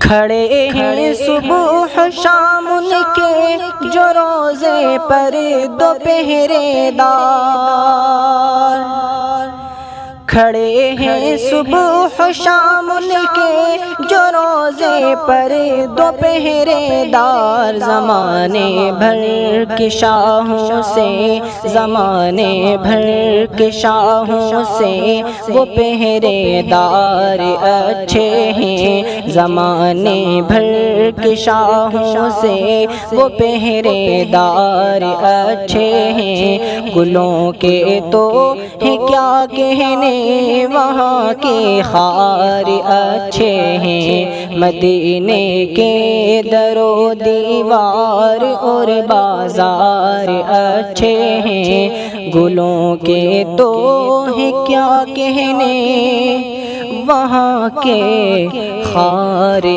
کھڑے ہیں صبح شام ان کے جو روزے پر دو پہرے دار، کھڑے ہیں صبح شام ان کے جو روزے پر دو پہرے دار، زمانے بھر کے شاہوں سے، زمانے بھر کے شاہوں سے وہ پہرے دار اچھے ہیں، زمانے بھر کے شاہوں سے وہ پہرے دار اچھے ہیں، گلوں کے تو ہیں کیا کہنے وہاں کے خار اچھے ہیں، مدینے کے در و دیوار اور بازار اچھے ہیں، گلوں کے تو ہیں کیا کہنے وہاں کے خار